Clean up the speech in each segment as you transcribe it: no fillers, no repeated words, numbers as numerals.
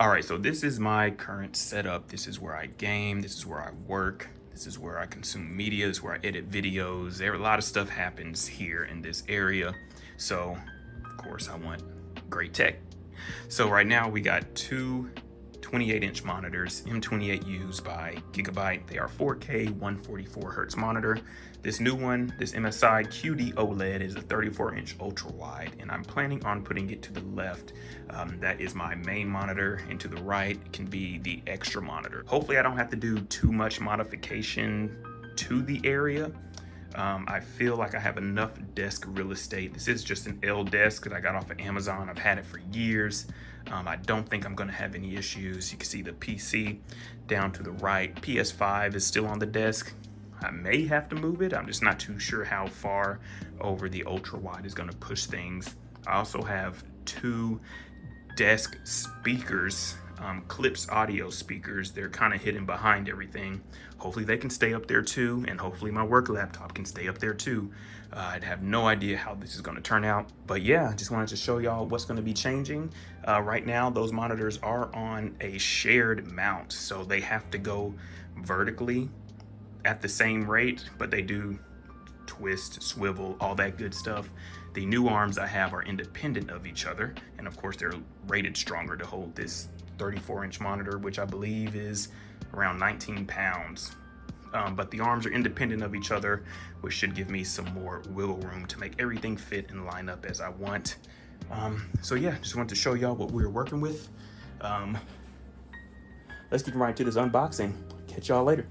All right, so this is my current setup. This is where I game, this is where I work, this is where I consume media, this is where I edit videos. A lot of stuff happens here in this area. So, of course, I want great tech. So right now we got two 28-inch monitors, M28Us by Gigabyte. They are 4K, 144 hertz monitor. This new one, this MSI QD OLED, is a 34-inch ultra wide, and I'm planning on putting it to the left. That is my main monitor, and to the right can be the extra monitor. Hopefully I don't have to do too much modification to the area. I feel like I have enough desk real estate. This is just an L desk that I got off of Amazon. I've had it for years. I don't think I'm gonna have any issues. You can see the PC down to the right. PS5 is still on the desk. I may have to move it. I'm just not too sure how far over the ultra wide is gonna push things. I also have two desk speakers, Clips audio speakers. They're kind of hidden behind everything. Hopefully they can stay up there too, and hopefully my work laptop can stay up there too. I'd have no idea how this is going to turn out, but yeah, I just wanted to show y'all what's going to be changing. Right now those monitors are on a shared mount, so they have to go vertically at the same rate, but they do twist, swivel, all that good stuff. The new arms I have are independent of each other, and of course they're rated stronger to hold this 34-inch monitor, which I believe is around 19 pounds. But the arms are independent of each other, which should give me some more wiggle room to make everything fit and line up as I want. So yeah, just wanted to show y'all what we were working with. Let's get right into this unboxing. Catch y'all later.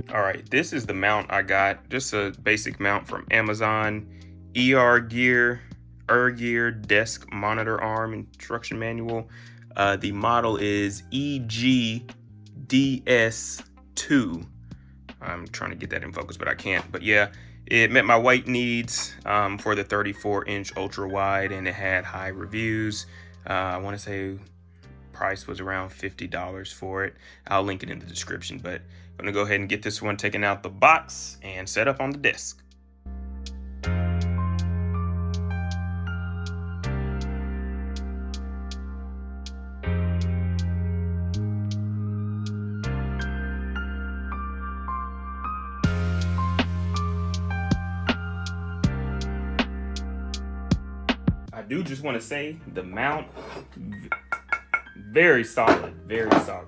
All right, this is the mount I got, just a basic mount from Amazon. ErGear desk monitor arm instruction manual. The model is EGDS2. I'm trying to get that in focus, but I can't. But yeah, it met my weight needs for the 34-inch ultra wide, and it had high reviews. I want to say price was around $50 for it. I'll link it in the description, but I'm gonna go ahead and get this one taken out the box and set up on the desk. I do just want to say the mount, very solid, very solid.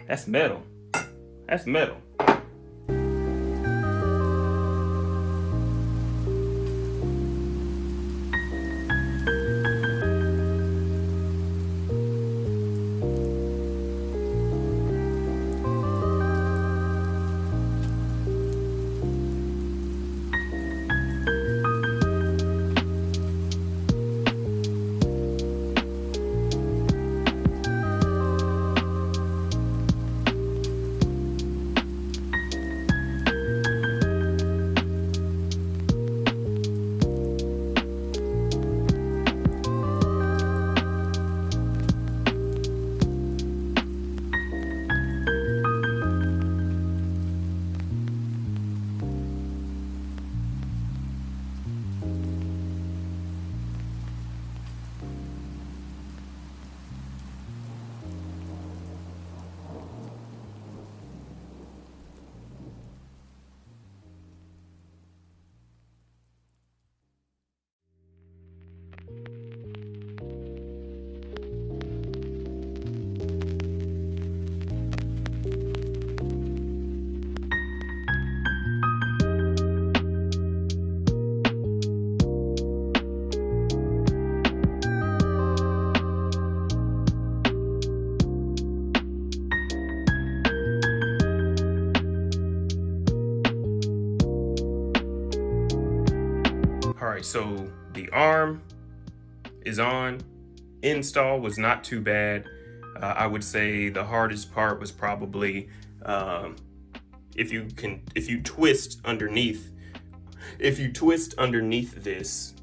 That's metal. That's metal. right, so the arm is on. Install was not too bad. I would say the hardest part was probably if you twist underneath this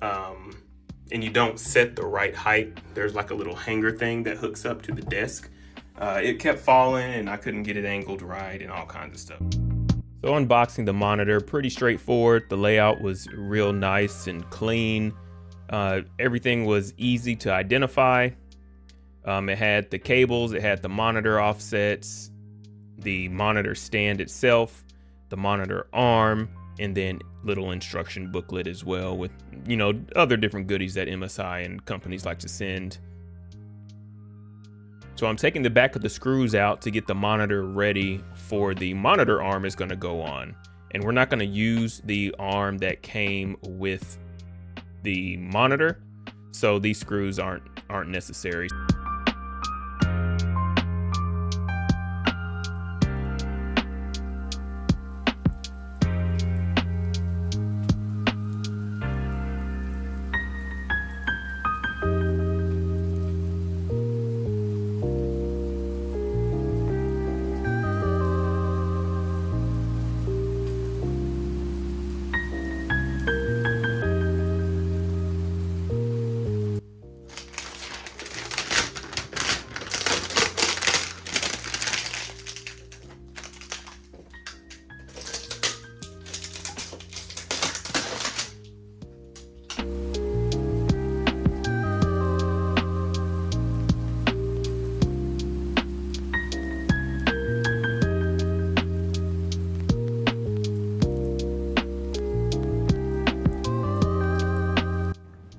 and you don't set the right height, there's like a little hanger thing that hooks up to the desk. It kept falling and I couldn't get it angled right and all kinds of stuff. So unboxing the monitor, pretty straightforward. The layout was real nice and clean. Everything was easy to identify. It had the cables, it had the monitor offsets, the monitor stand itself, the monitor arm, and then little instruction booklet as well with, you know, other different goodies that MSI and companies like to send. So I'm taking the back of the screws out to get the monitor ready for the monitor arm is going to go on. And we're not going to use the arm that came with the monitor, so these screws aren't necessary.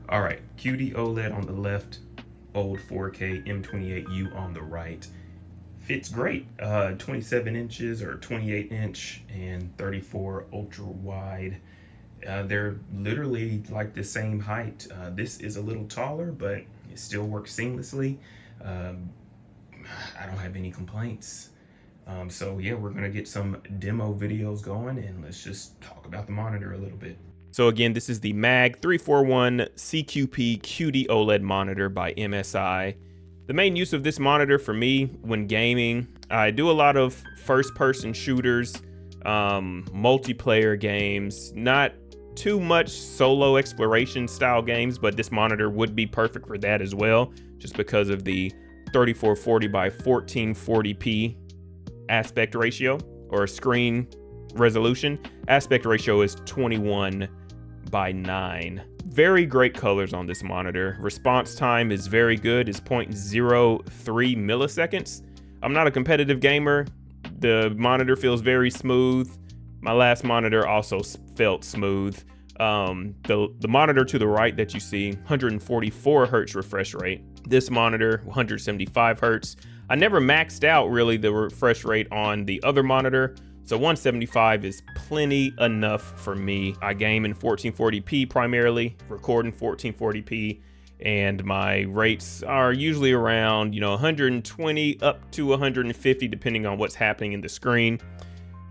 All right, QD OLED on the left, old 4K M28U on the right. Fits great, 27 inches or 28 inch and 34 ultra wide. They're literally like the same height. This is a little taller, but it still works seamlessly. I don't have any complaints. So yeah, we're gonna get some demo videos going and let's just talk about the monitor a little bit. So again, this is the MAG 341 CQP QD OLED monitor by MSI. The main use of this monitor for me when gaming, I do a lot of first-person shooters, multiplayer games, not too much solo exploration style games, but this monitor would be perfect for that as well, just because of the 3440 by 1440p aspect ratio or screen resolution. Aspect ratio is 21:9. Very great colors on this monitor. Response time is very good. It's 0.03 milliseconds. I'm not a competitive gamer. The monitor feels very smooth. My last monitor also felt smooth. The monitor to the right that you see, 144 hertz refresh rate. This monitor, 175 hertz. I never maxed out really the refresh rate on the other monitor, so 175 is plenty enough for me. I game in 1440p primarily, record in 1440p, and my rates are usually around, 120 up to 150 depending on what's happening in the screen.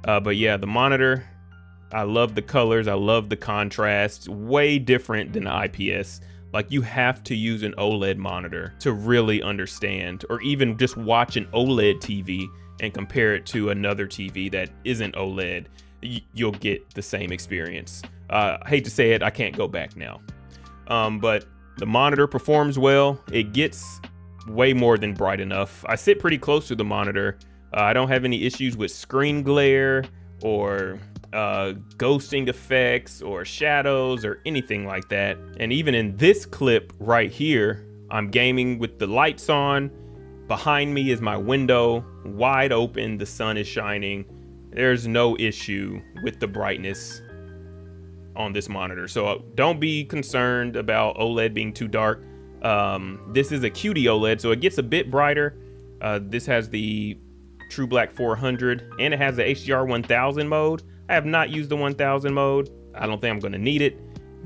But yeah, the monitor, I love the colors, I love the contrast. Way different than the IPS. Like, you have to use an OLED monitor to really understand, or even just watch an OLED TV and compare it to another TV that isn't OLED. You'll get the same experience. I hate to say it, I can't go back now. But the monitor performs well. It gets way more than bright enough. I sit pretty close to the monitor. I don't have any issues with screen glare or ghosting effects or shadows or anything like that. And even in this clip right here, I'm gaming with the lights on. Behind me is my window, wide open, the sun is shining. There's no issue with the brightness on this monitor. So don't be concerned about OLED being too dark. This is a QD OLED, so it gets a bit brighter. This has the True Black 400 and it has the HDR 1000 mode. I have not used the 1000 mode. I don't think I'm gonna need it.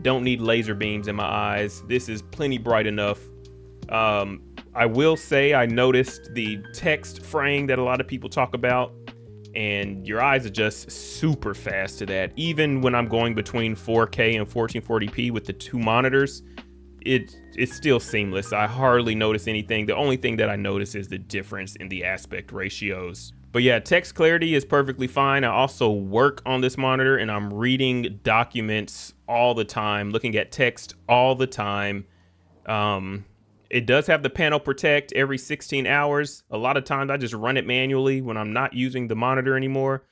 Don't need laser beams in my eyes. This is plenty bright enough. I will say I noticed the text fraying that a lot of people talk about. and your eyes adjust super fast to that. Even when I'm going between 4K and 1440p with the two monitors, it's still seamless. I hardly notice anything. The only thing that I notice is the difference in the aspect ratios. But yeah, text clarity is perfectly fine. I also work on this monitor and I'm reading documents all the time, looking at text all the time. It does have the panel protect every 16 hours. A lot of times I just run it manually when I'm not using the monitor anymore.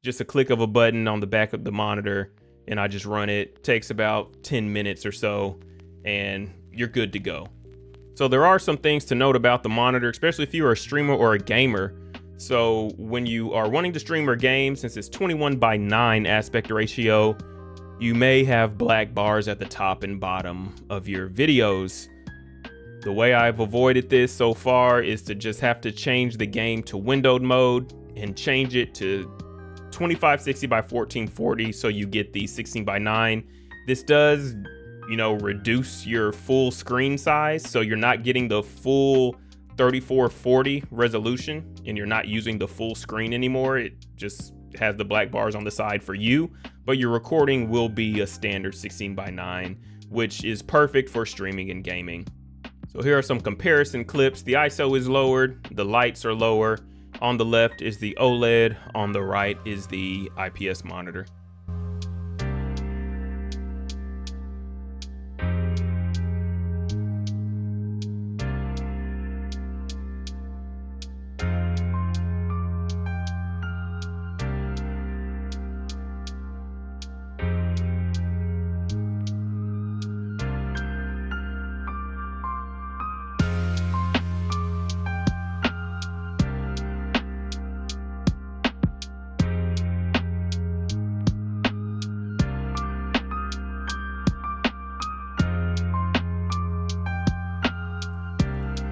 Just a click of a button on the back of the monitor and I just run it. Takes about 10 minutes or so and you're good to go. So there are some things to note about the monitor, especially if you're a streamer or a gamer. So when you are wanting to stream or game, since it's 21:9 aspect ratio, you may have black bars at the top and bottom of your videos. The way I've avoided this so far is to just have to change the game to windowed mode and change it to 2560 by 1440 so you get the 16:9. This does, reduce your full screen size, so you're not getting the full 3440 resolution and you're not using the full screen anymore. It just has the black bars on the side for you, but your recording will be a standard 16:9, which is perfect for streaming and gaming. So here are some comparison clips. The ISO is lowered, the lights are lower. On the left is the OLED, on the right is the IPS monitor.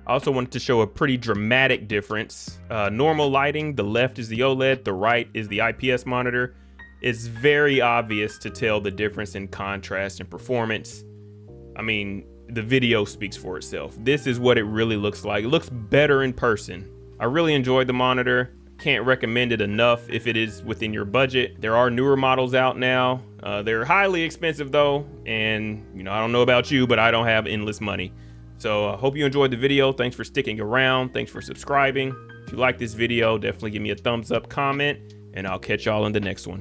I also wanted to show a pretty dramatic difference. Normal lighting, the left is the OLED, the right is the IPS monitor. It's very obvious to tell the difference in contrast and performance. I mean, the video speaks for itself. This is what it really looks like. It looks better in person. I really enjoyed the monitor. Can't recommend it enough if it is within your budget. There are newer models out now. They're highly expensive though, and I don't know about you, but I don't have endless money. So I hope you enjoyed the video. Thanks for sticking around. Thanks for subscribing. If you like this video, definitely give me a thumbs up, comment, and I'll catch y'all in the next one.